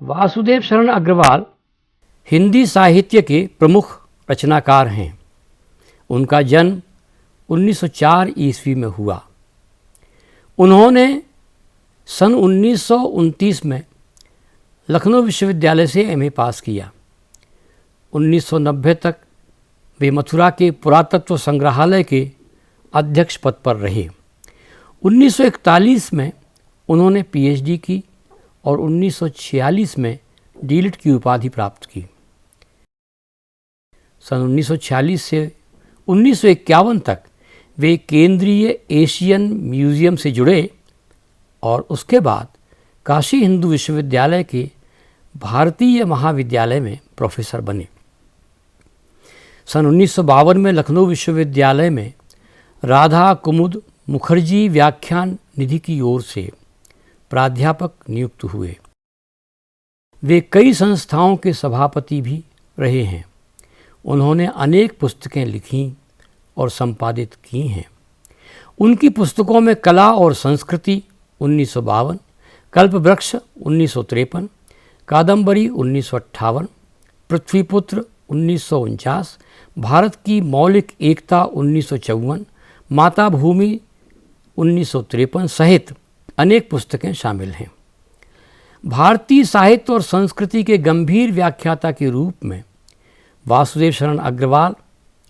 वासुदेव शरण अग्रवाल हिंदी साहित्य के प्रमुख रचनाकार हैं। उनका जन्म 1904 ईस्वी में हुआ। उन्होंने सन 1929 में लखनऊ विश्वविद्यालय से एमए पास किया। 1990 तक वे मथुरा के पुरातत्व संग्रहालय के अध्यक्ष पद पर रहे। 1941 में उन्होंने पीएचडी की और 1946 में डीलिट की उपाधि प्राप्त की। सन 1946 से 1951 तक वे केंद्रीय एशियन म्यूजियम से जुड़े और उसके बाद काशी हिंदू विश्वविद्यालय के भारतीय महाविद्यालय में प्रोफेसर बने। सन 1952 में लखनऊ विश्वविद्यालय में राधा कुमुद मुखर्जी व्याख्यान निधि की ओर से प्राध्यापक नियुक्त हुए। वे कई संस्थाओं के सभापति भी रहे हैं। उन्होंने अनेक पुस्तकें लिखी और संपादित की हैं। उनकी पुस्तकों में कला और संस्कृति 1952, कल्पवृक्ष 1953, कादम्बरी 1958, पृथ्वीपुत्र 1949, भारत की मौलिक एकता 1954, माता भूमि 1953 सहित अनेक पुस्तकें शामिल हैं। भारतीय साहित्य और संस्कृति के गंभीर व्याख्याता के रूप में वासुदेव शरण अग्रवाल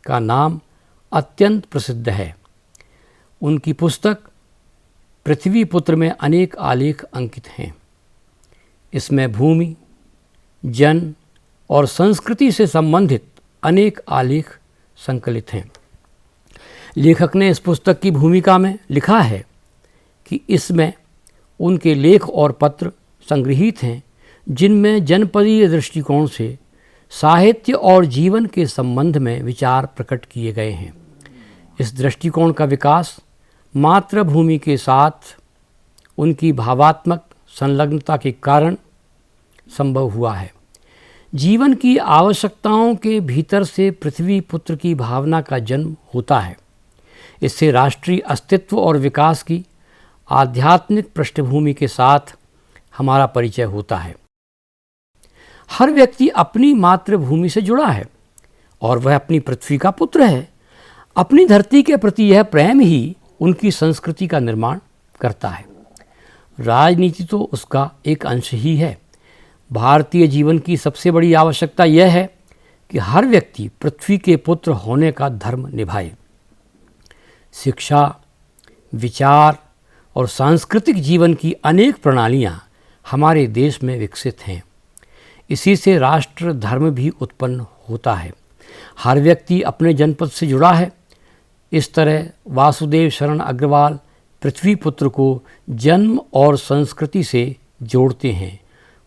का नाम अत्यंत प्रसिद्ध है। उनकी पुस्तक पृथ्वीपुत्र में अनेक आलेख अंकित हैं। इसमें भूमि, जन और संस्कृति से संबंधित अनेक आलेख संकलित हैं। लेखक ने इस पुस्तक की भूमिका में लिखा है कि इसमें उनके लेख और पत्र संग्रहित हैं जिनमें जनपदीय दृष्टिकोण से साहित्य और जीवन के संबंध में विचार प्रकट किए गए हैं। इस दृष्टिकोण का विकास मातृभूमि के साथ उनकी भावात्मक संलग्नता के कारण संभव हुआ है। जीवन की आवश्यकताओं के भीतर से पृथ्वी पुत्र की भावना का जन्म होता है। इससे राष्ट्रीय अस्तित्व और विकास की आध्यात्मिक पृष्ठभूमि के साथ हमारा परिचय होता है। हर व्यक्ति अपनी मातृभूमि से जुड़ा है और वह अपनी पृथ्वी का पुत्र है। अपनी धरती के प्रति यह प्रेम ही उनकी संस्कृति का निर्माण करता है। राजनीति तो उसका एक अंश ही है। भारतीय जीवन की सबसे बड़ी आवश्यकता यह है कि हर व्यक्ति पृथ्वी के पुत्र होने का धर्म निभाए। शिक्षा, विचार और सांस्कृतिक जीवन की अनेक प्रणालियाँ हमारे देश में विकसित हैं। इसी से राष्ट्र धर्म भी उत्पन्न होता है। हर व्यक्ति अपने जनपद से जुड़ा है। इस तरह वासुदेव शरण अग्रवाल पृथ्वी पुत्र को जन्म और संस्कृति से जोड़ते हैं।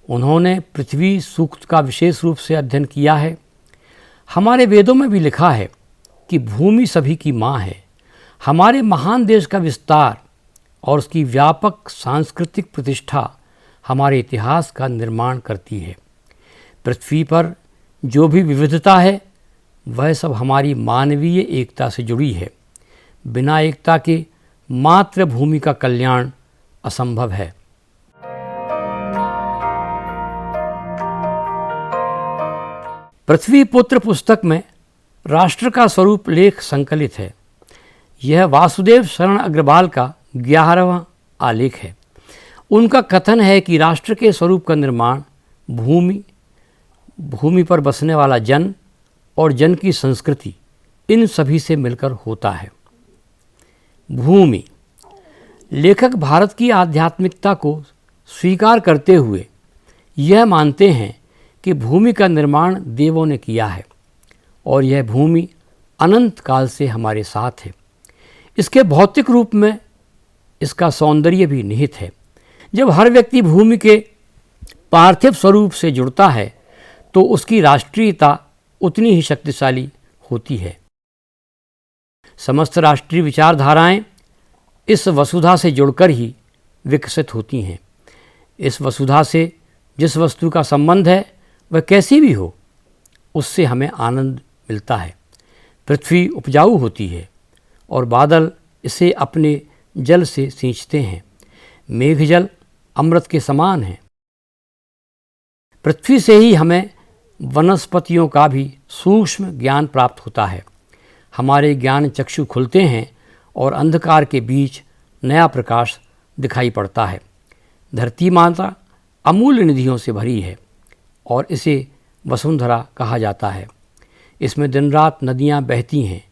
उन्होंने पृथ्वी सूक्त का विशेष रूप से अध्ययन किया है। हमारे वेदों में भी लिखा है कि भूमि सभी की माँ है। हमारे महान देश का विस्तार और उसकी व्यापक सांस्कृतिक प्रतिष्ठा हमारे इतिहास का निर्माण करती है। पृथ्वी पर जो भी विविधता है वह सब हमारी मानवीय एकता से जुड़ी है। बिना एकता के मातृभूमि का कल्याण असंभव है। पृथ्वीपुत्र पुस्तक में राष्ट्र का स्वरूप लेख संकलित है। यह वासुदेव शरण अग्रवाल का 11वां आलेख है। उनका कथन है कि राष्ट्र के स्वरूप का निर्माण भूमि पर बसने वाला जन और जन की संस्कृति, इन सभी से मिलकर होता है। भूमि, लेखक भारत की आध्यात्मिकता को स्वीकार करते हुए यह मानते हैं कि भूमि का निर्माण देवों ने किया है और यह भूमि अनंत काल से हमारे साथ है। इसके भौतिक रूप में इसका सौंदर्य भी निहित है। जब हर व्यक्ति भूमि के पार्थिव स्वरूप से जुड़ता है तो उसकी राष्ट्रीयता उतनी ही शक्तिशाली होती है। समस्त राष्ट्रीय विचारधाराएं इस वसुधा से जुड़कर ही विकसित होती हैं। इस वसुधा से जिस वस्तु का संबंध है वह कैसी भी हो, उससे हमें आनंद मिलता है। पृथ्वी उपजाऊ होती है और बादल इसे अपने जल से सींचते हैं। मेघजल अमृत के समान है। पृथ्वी से ही हमें वनस्पतियों का भी सूक्ष्म ज्ञान प्राप्त होता है। हमारे ज्ञान चक्षु खुलते हैं और अंधकार के बीच नया प्रकाश दिखाई पड़ता है। धरती माता अमूल्य निधियों से भरी है और इसे वसुंधरा कहा जाता है। इसमें दिन रात नदियाँ बहती हैं।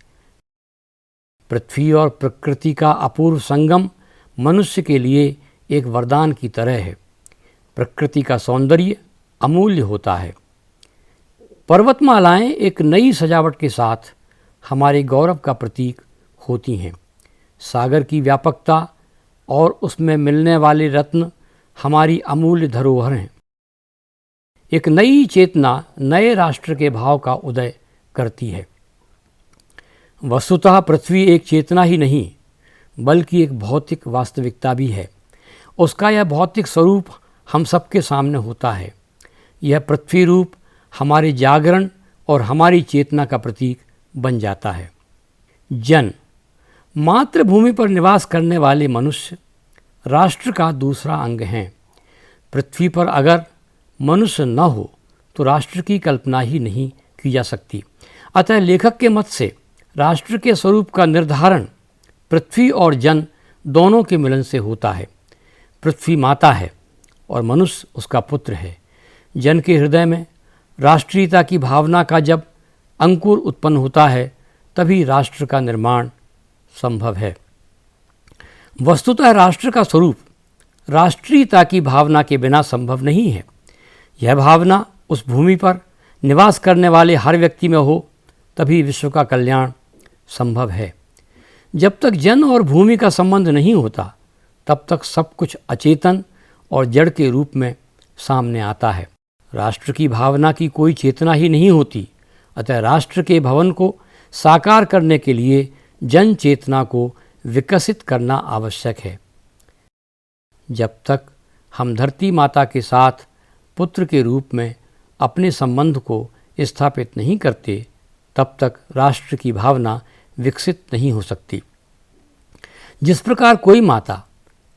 पृथ्वी और प्रकृति का अपूर्व संगम मनुष्य के लिए एक वरदान की तरह है। प्रकृति का सौंदर्य अमूल्य होता है। पर्वतमालाएं एक नई सजावट के साथ हमारे गौरव का प्रतीक होती हैं। सागर की व्यापकता और उसमें मिलने वाले रत्न हमारी अमूल्य धरोहर हैं। एक नई चेतना नए राष्ट्र के भाव का उदय करती है। वस्तुतः पृथ्वी एक चेतना ही नहीं बल्कि एक भौतिक वास्तविकता भी है। उसका यह भौतिक स्वरूप हम सबके सामने होता है। यह पृथ्वी रूप हमारे जागरण और हमारी चेतना का प्रतीक बन जाता है। जन मातृभूमि पर निवास करने वाले मनुष्य राष्ट्र का दूसरा अंग हैं। पृथ्वी पर अगर मनुष्य न हो तो राष्ट्र की कल्पना ही नहीं की जा सकती। अतः लेखक के मत से राष्ट्र के स्वरूप का निर्धारण पृथ्वी और जन दोनों के मिलन से होता है। पृथ्वी माता है और मनुष्य उसका पुत्र है। जन के हृदय में राष्ट्रीयता की भावना का जब अंकुर उत्पन्न होता है तभी राष्ट्र का निर्माण संभव है। वस्तुतः राष्ट्र का स्वरूप राष्ट्रीयता की भावना के बिना संभव नहीं है। यह भावना उस भूमि पर निवास करने वाले हर व्यक्ति में हो तभी विश्व का कल्याण संभव है। जब तक जन और भूमि का संबंध नहीं होता तब तक सब कुछ अचेतन और जड़ के रूप में सामने आता है। राष्ट्र की भावना की कोई चेतना ही नहीं होती। अतः राष्ट्र के भवन को साकार करने के लिए जन चेतना को विकसित करना आवश्यक है। जब तक हम धरती माता के साथ पुत्र के रूप में अपने संबंध को स्थापित नहीं करते तब तक राष्ट्र की भावना विकसित नहीं हो सकती। जिस प्रकार कोई माता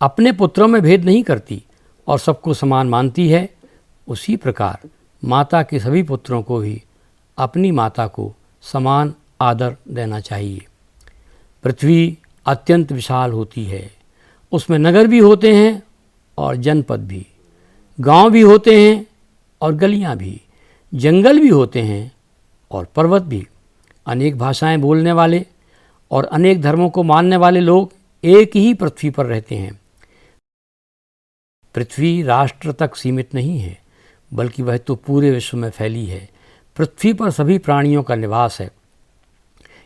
अपने पुत्रों में भेद नहीं करती और सबको समान मानती है, उसी प्रकार माता के सभी पुत्रों को भी अपनी माता को समान आदर देना चाहिए। पृथ्वी अत्यंत विशाल होती है। उसमें नगर भी होते हैं और जनपद भी, गांव भी होते हैं और गलियां भी, जंगल भी होते हैं और पर्वत भी। अनेक भाषाएं बोलने वाले और अनेक धर्मों को मानने वाले लोग एक ही पृथ्वी पर रहते हैं। पृथ्वी राष्ट्र तक सीमित नहीं है बल्कि वह तो पूरे विश्व में फैली है। पृथ्वी पर सभी प्राणियों का निवास है।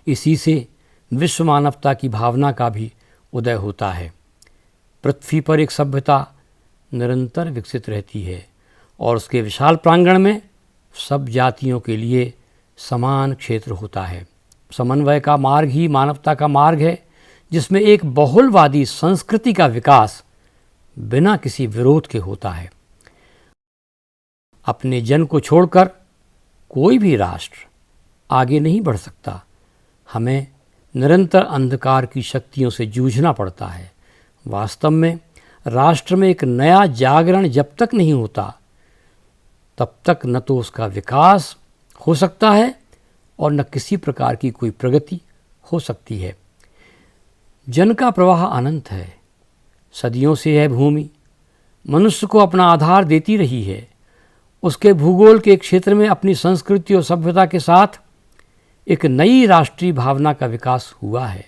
इसी से विश्व मानवता की भावना का भी उदय होता है। पृथ्वी पर एक सभ्यता निरंतर विकसित रहती है और उसके विशाल प्रांगण में सब जातियों के लिए समान क्षेत्र होता है। समन्वय का मार्ग ही मानवता का मार्ग है, जिसमें एक बहुलवादी संस्कृति का विकास बिना किसी विरोध के होता है। अपने जन को छोड़कर कोई भी राष्ट्र आगे नहीं बढ़ सकता। हमें निरंतर अंधकार की शक्तियों से जूझना पड़ता है। वास्तव में राष्ट्र में एक नया जागरण जब तक नहीं होता तब तक न तो उसका विकास हो सकता है और न किसी प्रकार की कोई प्रगति हो सकती है। जन का प्रवाह अनंत है। सदियों से यह भूमि मनुष्य को अपना आधार देती रही है। उसके भूगोल के क्षेत्र में अपनी संस्कृति और सभ्यता के साथ एक नई राष्ट्रीय भावना का विकास हुआ है।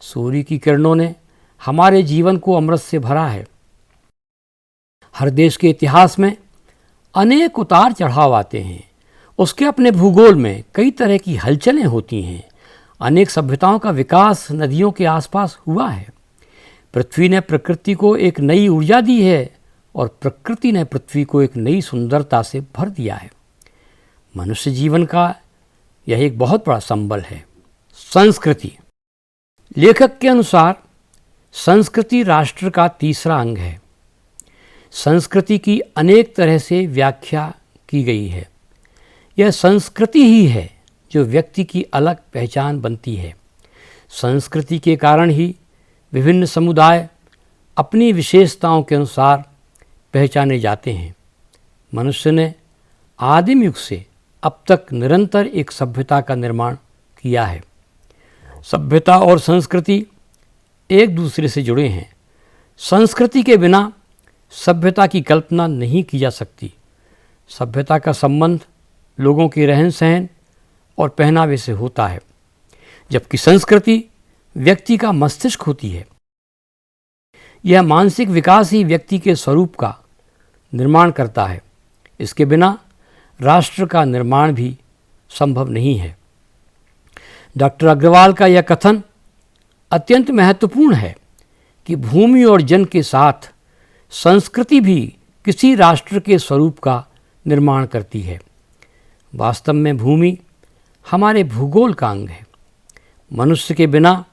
सूर्य की किरणों ने हमारे जीवन को अमृत से भरा है। हर देश के इतिहास में अनेक उतार चढ़ाव आते हैं। उसके अपने भूगोल में कई तरह की हलचलें होती हैं। अनेक सभ्यताओं का विकास नदियों के आसपास हुआ है। पृथ्वी ने प्रकृति को एक नई ऊर्जा दी है और प्रकृति ने पृथ्वी को एक नई सुंदरता से भर दिया है। मनुष्य जीवन का यह एक बहुत बड़ा संबल है। संस्कृति। लेखक के अनुसार संस्कृति राष्ट्र का तीसरा अंग है। संस्कृति की अनेक तरह से व्याख्या की गई है। यह संस्कृति ही है जो व्यक्ति की अलग पहचान बनती है। संस्कृति के कारण ही विभिन्न समुदाय अपनी विशेषताओं के अनुसार पहचाने जाते हैं। मनुष्य ने आदिम युग से अब तक निरंतर एक सभ्यता का निर्माण किया है। सभ्यता और संस्कृति एक दूसरे से जुड़े हैं। संस्कृति के बिना सभ्यता की कल्पना नहीं की जा सकती। सभ्यता का संबंध लोगों के रहन सहन और पहनावे से होता है, जबकि संस्कृति व्यक्ति का मस्तिष्क होती है। यह मानसिक विकास ही व्यक्ति के स्वरूप का निर्माण करता है। इसके बिना राष्ट्र का निर्माण भी संभव नहीं है। डॉक्टर अग्रवाल का यह कथन अत्यंत महत्वपूर्ण है कि भूमि और जन के साथ संस्कृति भी किसी राष्ट्र के स्वरूप का निर्माण करती है। वास्तव में भूमि हमारे भूगोल का अंग है। मनुष्य के बिना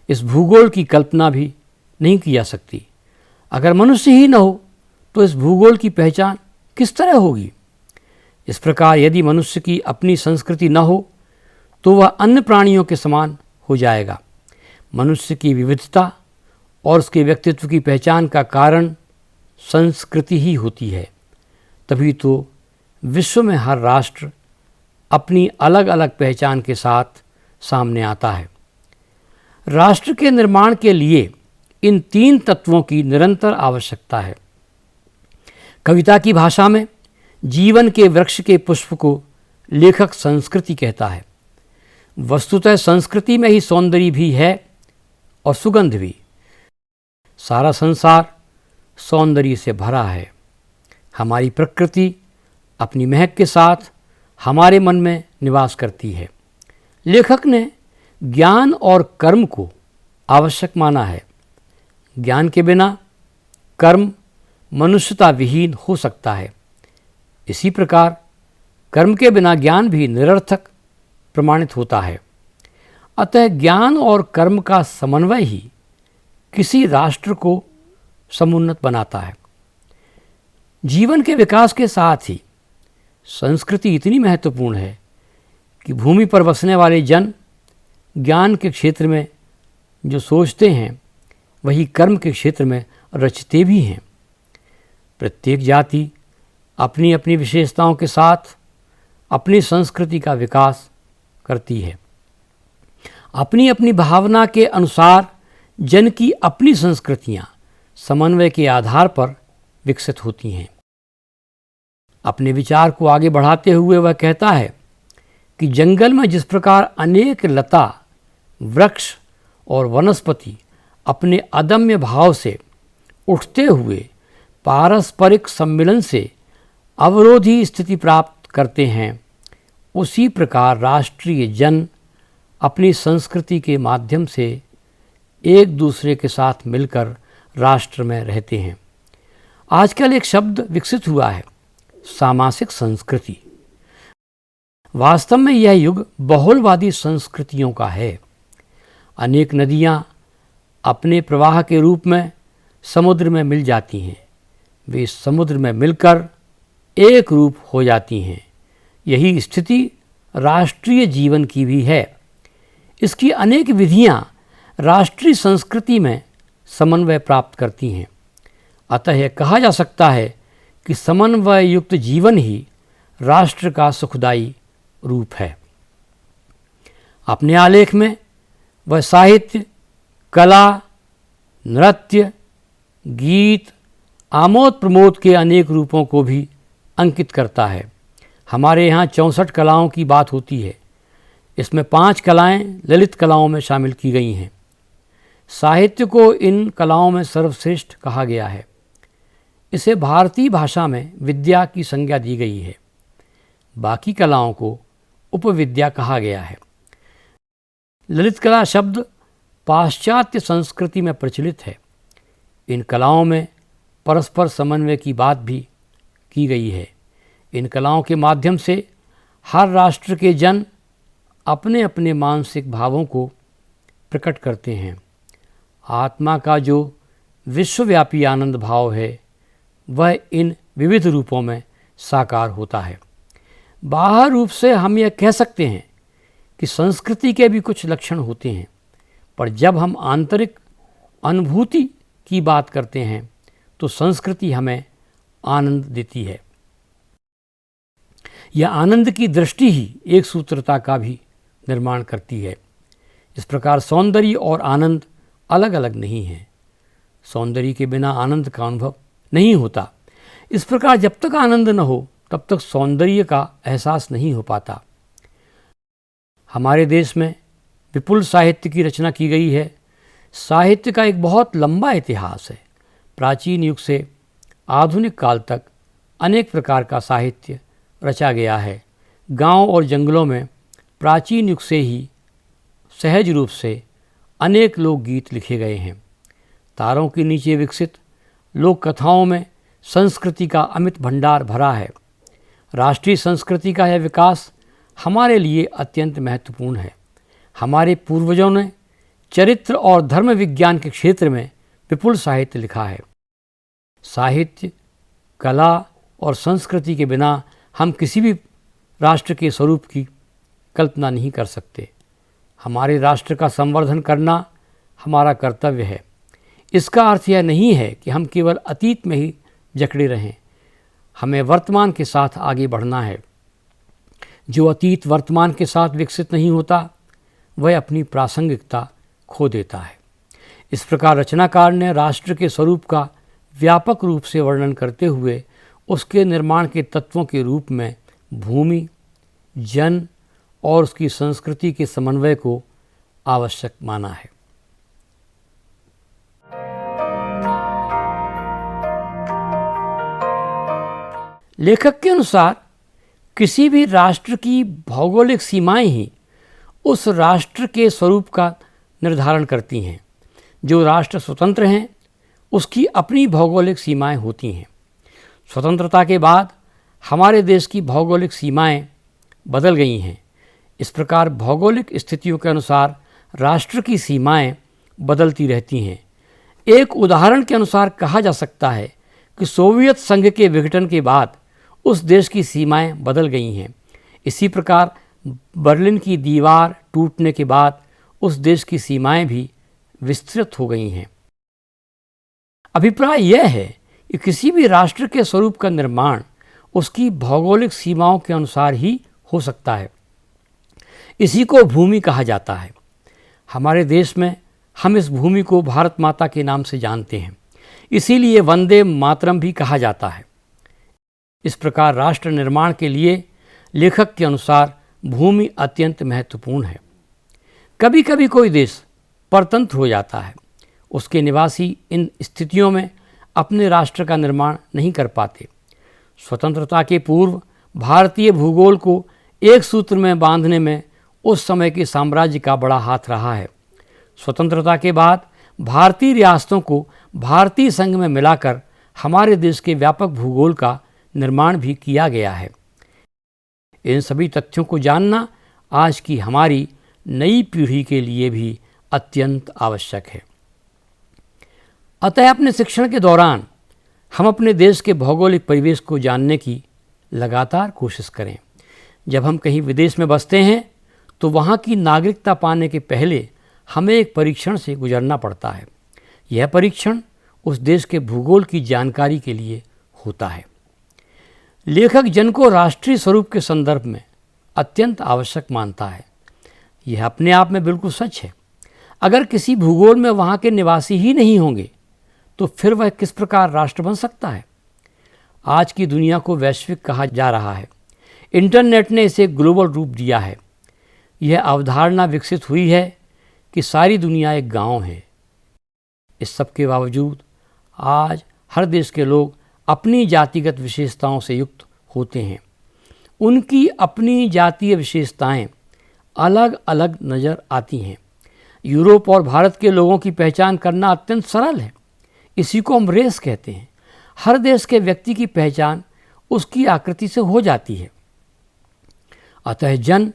इस भूगोल की कल्पना भी नहीं की जा सकती। अगर मनुष्य ही न हो तो इस भूगोल की पहचान किस तरह होगी? इस प्रकार यदि मनुष्य की अपनी संस्कृति न हो तो वह अन्य प्राणियों के समान हो जाएगा। मनुष्य की विविधता और उसके व्यक्तित्व की पहचान का कारण संस्कृति ही होती है। तभी तो विश्व में हर राष्ट्र अपनी अलग अलग पहचान के साथ सामने आता है। राष्ट्र के निर्माण के लिए इन तीन तत्वों की निरंतर आवश्यकता है। कविता की भाषा में जीवन के वृक्ष के पुष्प को लेखक संस्कृति कहता है। वस्तुतः संस्कृति में ही सौंदर्य भी है और सुगंध भी। सारा संसार सौंदर्य से भरा है। हमारी प्रकृति अपनी महक के साथ हमारे मन में निवास करती है। लेखक ने ज्ञान और कर्म को आवश्यक माना है। ज्ञान के बिना कर्म मनुष्यता विहीन हो सकता है। इसी प्रकार कर्म के बिना ज्ञान भी निरर्थक प्रमाणित होता है। अतः ज्ञान और कर्म का समन्वय ही किसी राष्ट्र को समुन्नत बनाता है। जीवन के विकास के साथ ही संस्कृति इतनी महत्वपूर्ण है कि भूमि पर बसने वाले जन ज्ञान के क्षेत्र में जो सोचते हैं वही कर्म के क्षेत्र में रचते भी हैं। प्रत्येक जाति अपनी अपनी विशेषताओं के साथ अपनी संस्कृति का विकास करती है। अपनी अपनी भावना के अनुसार जन की अपनी संस्कृतियाँ समन्वय के आधार पर विकसित होती हैं। अपने विचार को आगे बढ़ाते हुए वह कहता है कि जंगल में जिस प्रकार अनेक लता, वृक्ष और वनस्पति अपने अदम्य भाव से उठते हुए पारस्परिक सम्मिलन से अवरोधी स्थिति प्राप्त करते हैं, उसी प्रकार राष्ट्रीय जन अपनी संस्कृति के माध्यम से एक दूसरे के साथ मिलकर राष्ट्र में रहते हैं। आजकल एक शब्द विकसित हुआ है, सामासिक संस्कृति। वास्तव में यह युग बहुलवादी संस्कृतियों का है। अनेक नदियाँ अपने प्रवाह के रूप में समुद्र में मिल जाती हैं। वे समुद्र में मिलकर एक रूप हो जाती हैं। यही स्थिति राष्ट्रीय जीवन की भी है। इसकी अनेक विधियाँ राष्ट्रीय संस्कृति में समन्वय प्राप्त करती हैं। अतः यह कहा जा सकता है कि समन्वय युक्त जीवन ही राष्ट्र का सुखदायी रूप है। अपने आलेख में वह साहित्य, कला, नृत्य, गीत, आमोद प्रमोद के अनेक रूपों को भी अंकित करता है। हमारे यहाँ 64 कलाओं की बात होती है। इसमें 5 कलाएं ललित कलाओं में शामिल की गई हैं। साहित्य को इन कलाओं में सर्वश्रेष्ठ कहा गया है। इसे भारतीय भाषा में विद्या की संज्ञा दी गई है। बाकी कलाओं को उपविद्या कहा गया है। ललित कला शब्द पाश्चात्य संस्कृति में प्रचलित है। इन कलाओं में परस्पर समन्वय की बात भी की गई है। इन कलाओं के माध्यम से हर राष्ट्र के जन अपने अपने मानसिक भावों को प्रकट करते हैं। आत्मा का जो विश्वव्यापी आनंद भाव है वह इन विविध रूपों में साकार होता है। बाह्य रूप से हम यह कह सकते हैं कि संस्कृति के भी कुछ लक्षण होते हैं, पर जब हम आंतरिक अनुभूति की बात करते हैं तो संस्कृति हमें आनंद देती है। यह आनंद की दृष्टि ही एक सूत्रता का भी निर्माण करती है। इस प्रकार सौंदर्य और आनंद अलग अलग नहीं हैं। सौंदर्य के बिना आनंद का अनुभव नहीं होता। इस प्रकार जब तक आनंद न हो तब तक सौंदर्य का एहसास नहीं हो पाता। हमारे देश में विपुल साहित्य की रचना की गई है। साहित्य का एक बहुत लंबा इतिहास है। प्राचीन युग से आधुनिक काल तक अनेक प्रकार का साहित्य रचा गया है। गांव और जंगलों में प्राचीन युग से ही सहज रूप से अनेक लोकगीत लिखे गए हैं। तारों के नीचे विकसित लोक कथाओं में संस्कृति का अमित भंडार भरा है। राष्ट्रीय संस्कृति का यह विकास हमारे लिए अत्यंत महत्वपूर्ण है। हमारे पूर्वजों ने चरित्र और धर्म विज्ञान के क्षेत्र में विपुल साहित्य लिखा है। साहित्य, कला और संस्कृति के बिना हम किसी भी राष्ट्र के स्वरूप की कल्पना नहीं कर सकते। हमारे राष्ट्र का संवर्धन करना हमारा कर्तव्य है। इसका अर्थ यह नहीं है कि हम केवल अतीत में ही जकड़े रहें। हमें वर्तमान के साथ आगे बढ़ना है। जो अतीत वर्तमान के साथ विकसित नहीं होता वह अपनी प्रासंगिकता खो देता है। इस प्रकार रचनाकार ने राष्ट्र के स्वरूप का व्यापक रूप से वर्णन करते हुए उसके निर्माण के तत्वों के रूप में भूमि, जन और उसकी संस्कृति के समन्वय को आवश्यक माना है। लेखक के अनुसार किसी भी राष्ट्र की भौगोलिक सीमाएं ही उस राष्ट्र के स्वरूप का निर्धारण करती हैं। जो राष्ट्र स्वतंत्र हैं उसकी अपनी भौगोलिक सीमाएं होती हैं। स्वतंत्रता के बाद हमारे देश की भौगोलिक सीमाएं बदल गई हैं। इस प्रकार भौगोलिक स्थितियों के अनुसार राष्ट्र की सीमाएं बदलती रहती हैं। एक उदाहरण के अनुसार कहा जा सकता है कि सोवियत संघ के विघटन के बाद उस देश की सीमाएं बदल गई हैं। इसी प्रकार बर्लिन की दीवार टूटने के बाद उस देश की सीमाएं भी विस्तृत हो गई हैं। अभिप्राय यह है कि किसी भी राष्ट्र के स्वरूप का निर्माण उसकी भौगोलिक सीमाओं के अनुसार ही हो सकता है। इसी को भूमि कहा जाता है। हमारे देश में हम इस भूमि को भारत माता के नाम से जानते हैं। इसीलिए वंदे मातरम भी कहा जाता है। इस प्रकार राष्ट्र निर्माण के लिए लेखक के अनुसार भूमि अत्यंत महत्वपूर्ण है। कभी कभी कोई देश परतंत्र हो जाता है। उसके निवासी इन स्थितियों में अपने राष्ट्र का निर्माण नहीं कर पाते। स्वतंत्रता के पूर्व भारतीय भूगोल को एक सूत्र में बांधने में उस समय के साम्राज्य का बड़ा हाथ रहा है। स्वतंत्रता के बाद भारतीय रियासतों को भारतीय संघ में मिलाकर हमारे देश के व्यापक भूगोल का निर्माण भी किया गया है। इन सभी तथ्यों को जानना आज की हमारी नई पीढ़ी के लिए भी अत्यंत आवश्यक है। अतः अपने शिक्षण के दौरान हम अपने देश के भौगोलिक परिवेश को जानने की लगातार कोशिश करें। जब हम कहीं विदेश में बसते हैं तो वहाँ की नागरिकता पाने के पहले हमें एक परीक्षण से गुजरना पड़ता है। यह परीक्षण उस देश के भूगोल की जानकारी के लिए होता है। लेखक जन को राष्ट्रीय स्वरूप के संदर्भ में अत्यंत आवश्यक मानता है। यह अपने आप में बिल्कुल सच है। अगर किसी भूगोल में वहाँ के निवासी ही नहीं होंगे तो फिर वह किस प्रकार राष्ट्र बन सकता है। आज की दुनिया को वैश्विक कहा जा रहा है। इंटरनेट ने इसे ग्लोबल रूप दिया है। यह अवधारणा विकसित हुई है कि सारी दुनिया एक गांव है। इस सब के बावजूद आज हर देश के लोग अपनी जातिगत विशेषताओं से युक्त होते हैं। उनकी अपनी जातीय विशेषताएं अलग अलग नज़र आती हैं। यूरोप और भारत के लोगों की पहचान करना अत्यंत सरल है। इसी को हम रेस कहते हैं। हर देश के व्यक्ति की पहचान उसकी आकृति से हो जाती है। अतः जन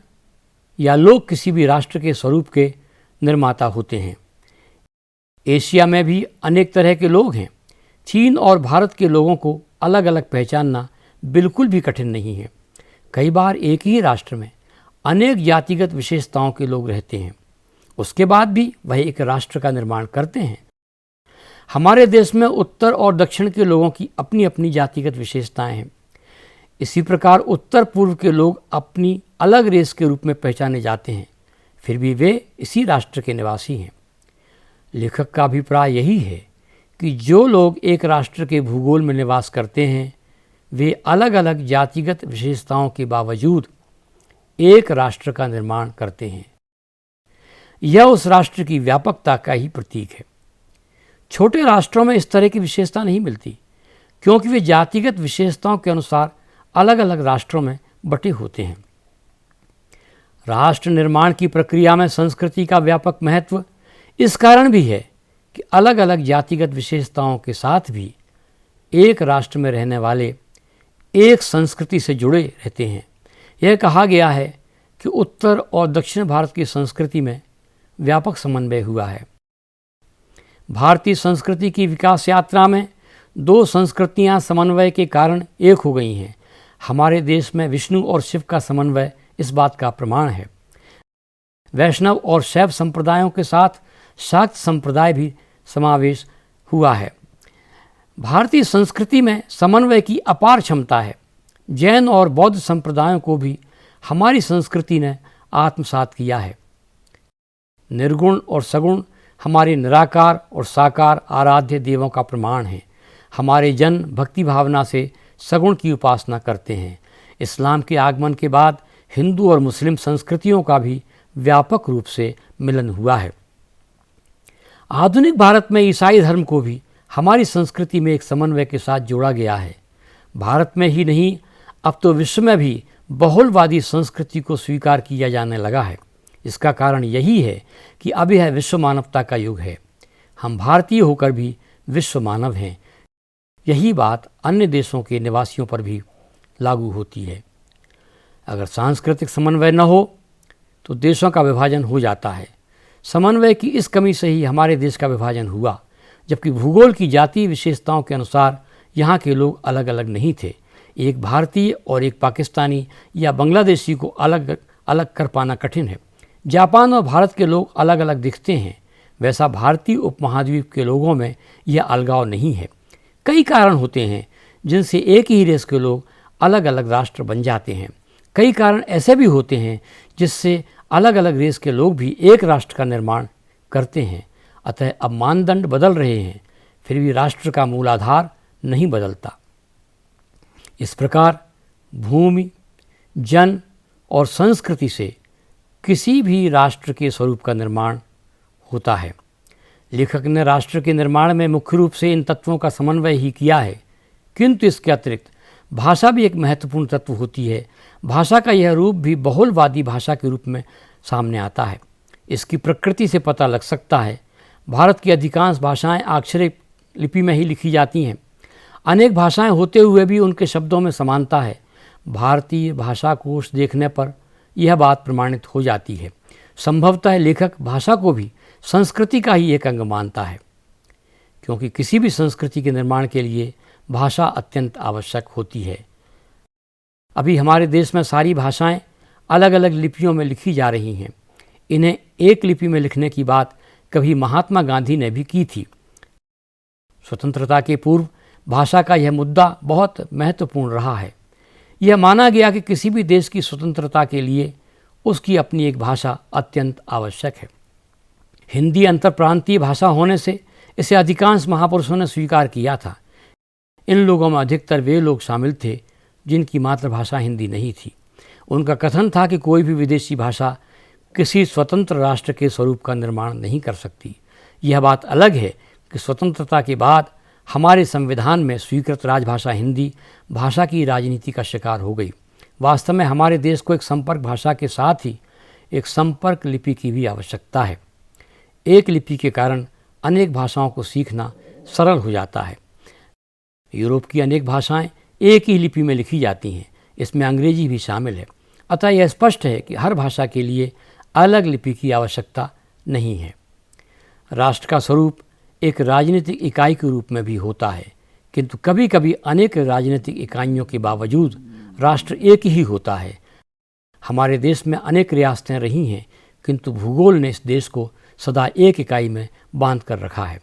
या लोग किसी भी राष्ट्र के स्वरूप के निर्माता होते हैं। एशिया में भी अनेक तरह के लोग हैं। चीन और भारत के लोगों को अलग अलग पहचानना बिल्कुल भी कठिन नहीं है। कई बार एक ही राष्ट्र में अनेक जातिगत विशेषताओं के लोग रहते हैं। उसके बाद भी वह एक राष्ट्र का निर्माण करते हैं। हमारे देश में उत्तर और दक्षिण के लोगों की अपनी अपनी जातिगत विशेषताएं हैं। इसी प्रकार उत्तर पूर्व के लोग अपनी अलग रेस के रूप में पहचाने जाते हैं, फिर भी वे इसी राष्ट्र के निवासी हैं। लेखक का अभिप्राय यही है कि जो लोग एक राष्ट्र के भूगोल में निवास करते हैं वे अलग अलग जातिगत विशेषताओं के बावजूद एक राष्ट्र का निर्माण करते हैं। यह उस राष्ट्र की व्यापकता का ही प्रतीक है। छोटे राष्ट्रों में इस तरह की विशेषता नहीं मिलती, क्योंकि वे जातिगत विशेषताओं के अनुसार अलग अलग राष्ट्रों में बटे होते हैं। राष्ट्र निर्माण की प्रक्रिया में संस्कृति का व्यापक महत्व इस कारण भी है कि अलग अलग जातिगत विशेषताओं के साथ भी एक राष्ट्र में रहने वाले एक संस्कृति से जुड़े रहते हैं। यह कहा गया है कि उत्तर और दक्षिण भारत की संस्कृति में व्यापक समन्वय हुआ है। भारतीय संस्कृति की विकास यात्रा में दो संस्कृतियां समन्वय के कारण एक हो गई हैं। हमारे देश में विष्णु और शिव का समन्वय इस बात का प्रमाण है। वैष्णव और शैव संप्रदायों के साथ शाक्त संप्रदाय भी समावेश हुआ है। भारतीय संस्कृति में समन्वय की अपार क्षमता है। जैन और बौद्ध संप्रदायों को भी हमारी संस्कृति ने आत्मसात किया है। निर्गुण और सगुण हमारे निराकार और साकार आराध्य देवों का प्रमाण है। हमारे जन भक्ति भावना से सगुण की उपासना करते हैं। इस्लाम के आगमन के बाद हिंदू और मुस्लिम संस्कृतियों का भी व्यापक रूप से मिलन हुआ है। आधुनिक भारत में ईसाई धर्म को भी हमारी संस्कृति में एक समन्वय के साथ जोड़ा गया है। भारत में ही नहीं, अब तो विश्व में भी बहुलवादी संस्कृति को स्वीकार किया जाने लगा है। इसका कारण यही है कि अब यह विश्व मानवता का युग है। हम भारतीय होकर भी विश्व मानव हैं। यही बात अन्य देशों के निवासियों पर भी लागू होती है। अगर सांस्कृतिक समन्वय न हो तो देशों का विभाजन हो जाता है। समन्वय की इस कमी से ही हमारे देश का विभाजन हुआ, जबकि भूगोल की जातीय विशेषताओं के अनुसार यहाँ के लोग अलग अलग नहीं थे। एक भारतीय और एक पाकिस्तानी या बांग्लादेशी को अलग अलग कर पाना कठिन है। जापान और भारत के लोग अलग अलग दिखते हैं, वैसा भारतीय उपमहाद्वीप के लोगों में यह अलगाव नहीं है। कई कारण होते हैं जिनसे एक ही रेस के लोग अलग अलग राष्ट्र बन जाते हैं। कई कारण ऐसे भी होते हैं जिससे अलग अलग रेस के लोग भी एक राष्ट्र का निर्माण करते हैं। अतः अब मानदंड बदल रहे हैं, फिर भी राष्ट्र का मूल आधार नहीं बदलता। इस प्रकार भूमि, जन और संस्कृति से किसी भी राष्ट्र के स्वरूप का निर्माण होता है। लेखक ने राष्ट्र के निर्माण में मुख्य रूप से इन तत्वों का समन्वय ही किया है, किंतु इसके अतिरिक्त भाषा भी एक महत्वपूर्ण तत्व होती है। भाषा का यह रूप भी बहुलवादी भाषा के रूप में सामने आता है। इसकी प्रकृति से पता लग सकता है। भारत की अधिकांश भाषाएं अक्षरिक लिपि में ही लिखी जाती हैं। अनेक भाषाएं होते हुए भी उनके शब्दों में समानता है। भारतीय भाषा कोश देखने पर यह बात प्रमाणित हो जाती है। संभवतः लेखक भाषा को भी संस्कृति का ही एक अंग मानता है, क्योंकि किसी भी संस्कृति के निर्माण के लिए भाषा अत्यंत आवश्यक होती है। अभी हमारे देश में सारी भाषाएं अलग अलग लिपियों में लिखी जा रही हैं। इन्हें एक लिपि में लिखने की बात कभी महात्मा गांधी ने भी की थी। स्वतंत्रता के पूर्व भाषा का यह मुद्दा बहुत महत्वपूर्ण रहा है। यह माना गया कि किसी भी देश की स्वतंत्रता के लिए उसकी अपनी एक भाषा अत्यंत आवश्यक है। हिंदी अंतरप्रांतीय भाषा होने से इसे अधिकांश महापुरुषों ने स्वीकार किया था। इन लोगों में अधिकतर वे लोग शामिल थे जिनकी मातृभाषा हिंदी नहीं थी। उनका कथन था कि कोई भी विदेशी भाषा किसी स्वतंत्र राष्ट्र के स्वरूप का निर्माण नहीं कर सकती। यह बात अलग है कि स्वतंत्रता के बाद हमारे संविधान में स्वीकृत राजभाषा हिंदी भाषा की राजनीति का शिकार हो गई। वास्तव में हमारे देश को एक संपर्क भाषा के साथ ही एक संपर्क लिपि की भी आवश्यकता है। एक लिपि के कारण अनेक भाषाओं को सीखना सरल हो जाता है। यूरोप की अनेक भाषाएं एक ही लिपि में लिखी जाती हैं, इसमें अंग्रेजी भी शामिल है। अतः यह स्पष्ट है कि हर भाषा के लिए अलग लिपि की आवश्यकता नहीं है। राष्ट्र का स्वरूप एक राजनीतिक इकाई के रूप में भी होता है, किंतु कभी कभी अनेक राजनीतिक इकाइयों के बावजूद राष्ट्र एक ही होता है। हमारे देश में अनेक रियासतें रही हैं, किंतु भूगोल ने इस देश को सदा एक इकाई में बांध कर रखा है।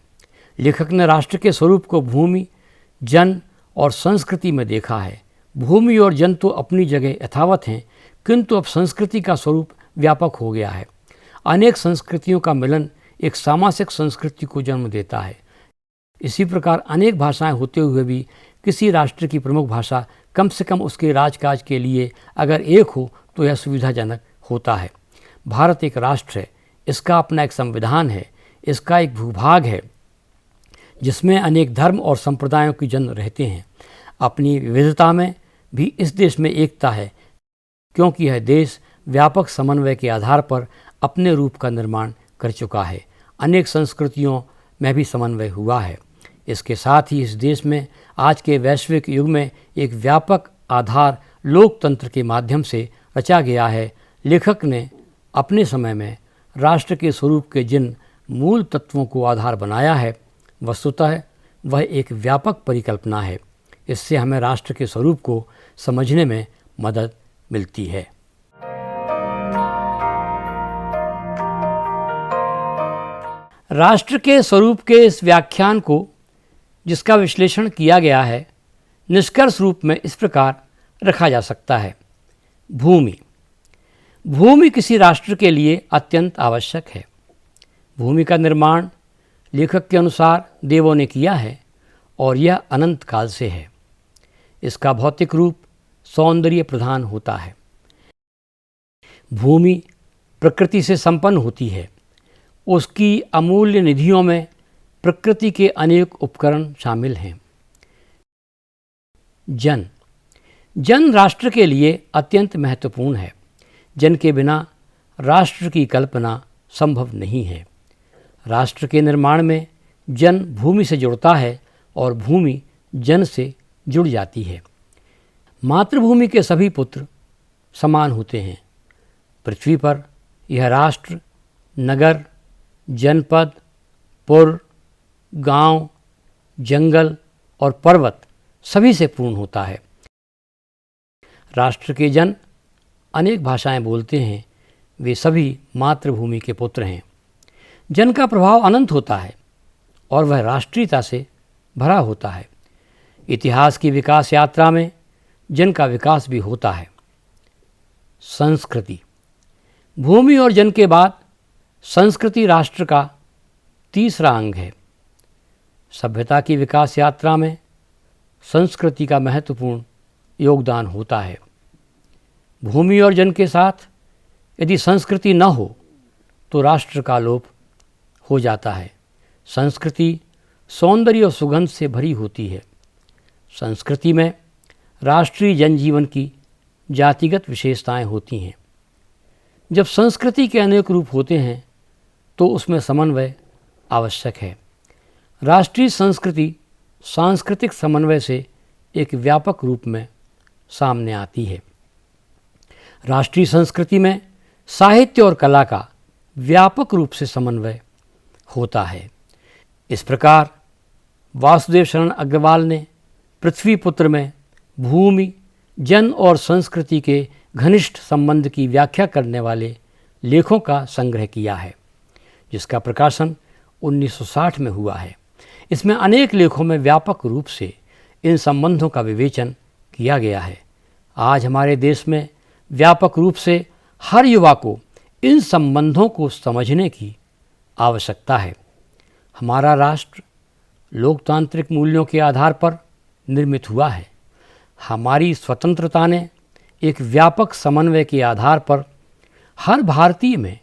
लेखक ने राष्ट्र के स्वरूप को भूमि, जन और संस्कृति में देखा है। भूमि और जन तो अपनी जगह यथावत हैं, किंतु अब संस्कृति का स्वरूप व्यापक हो गया है। अनेक संस्कृतियों का मिलन एक सामासिक संस्कृति को जन्म देता है। इसी प्रकार अनेक भाषाएं होते हुए भी किसी राष्ट्र की प्रमुख भाषा कम से कम उसके राजकाज के लिए अगर एक हो तो यह सुविधाजनक होता है। भारत एक राष्ट्र है, इसका अपना एक संविधान है, इसका एक भूभाग है जिसमें अनेक धर्म और संप्रदायों के जन रहते हैं। अपनी विविधता में भी इस देश में एकता है, क्योंकि यह देश व्यापक समन्वय के आधार पर अपने रूप का निर्माण कर चुका है। अनेक संस्कृतियों में भी समन्वय हुआ है। इसके साथ ही इस देश में आज के वैश्विक युग में एक व्यापक आधार लोकतंत्र के माध्यम से रचा गया है। लेखक ने अपने समय में राष्ट्र के स्वरूप के जिन मूल तत्वों को आधार बनाया है, वस्तुतः वह एक व्यापक परिकल्पना है। इससे हमें राष्ट्र के स्वरूप को समझने में मदद मिलती है। राष्ट्र के स्वरूप के इस व्याख्यान को, जिसका विश्लेषण किया गया है, निष्कर्ष रूप में इस प्रकार रखा जा सकता है। भूमि भूमि किसी राष्ट्र के लिए अत्यंत आवश्यक है। भूमि का निर्माण लेखक के अनुसार देवों ने किया है और यह अनंत काल से है। इसका भौतिक रूप सौंदर्य प्रधान होता है। भूमि प्रकृति से संपन्न होती है। उसकी अमूल्य निधियों में प्रकृति के अनेक उपकरण शामिल हैं। जन राष्ट्र के लिए अत्यंत महत्वपूर्ण है। जन के बिना राष्ट्र की कल्पना संभव नहीं है। राष्ट्र के निर्माण में जन भूमि से जुड़ता है और भूमि जन से जुड़ जाती है। मातृभूमि के सभी पुत्र समान होते हैं। पृथ्वी पर यह राष्ट्र नगर, जनपद, पुर, गांव, जंगल और पर्वत सभी से पूर्ण होता है। राष्ट्र के जन अनेक भाषाएं बोलते हैं। वे सभी मातृभूमि के पुत्र हैं। जन का प्रभाव अनंत होता है और वह राष्ट्रीयता से भरा होता है। इतिहास की विकास यात्रा में जन का विकास भी होता है। संस्कृति भूमि और जन के बाद संस्कृति राष्ट्र का तीसरा अंग है। सभ्यता की विकास यात्रा में संस्कृति का महत्वपूर्ण योगदान होता है। भूमि और जन के साथ यदि संस्कृति न हो तो राष्ट्र का लोप हो जाता है। संस्कृति सौंदर्य और सुगंध से भरी होती है। संस्कृति में राष्ट्रीय जनजीवन की जातिगत विशेषताएं होती हैं। जब संस्कृति के अनेक रूप होते हैं तो उसमें समन्वय आवश्यक है। राष्ट्रीय संस्कृति सांस्कृतिक समन्वय से एक व्यापक रूप में सामने आती है। राष्ट्रीय संस्कृति में साहित्य और कला का व्यापक रूप से समन्वय होता है। इस प्रकार वासुदेव शरण अग्रवाल ने पृथ्वी पुत्र में भूमि, जन और संस्कृति के घनिष्ठ संबंध की व्याख्या करने वाले लेखों का संग्रह किया है, जिसका प्रकाशन 1960 में हुआ है। इसमें अनेक लेखों में व्यापक रूप से इन संबंधों का विवेचन किया गया है। आज हमारे देश में व्यापक रूप से हर युवा को इन संबंधों को समझने की आवश्यकता है। हमारा राष्ट्र लोकतांत्रिक मूल्यों के आधार पर निर्मित हुआ है। हमारी स्वतंत्रता ने एक व्यापक समन्वय के आधार पर हर भारतीय में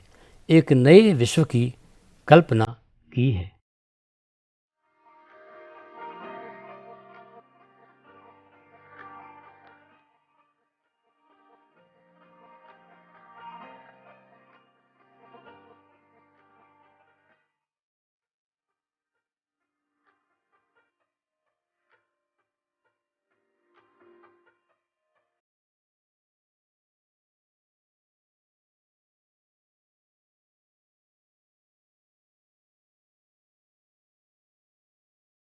एक नए विश्व की कल्पना की है।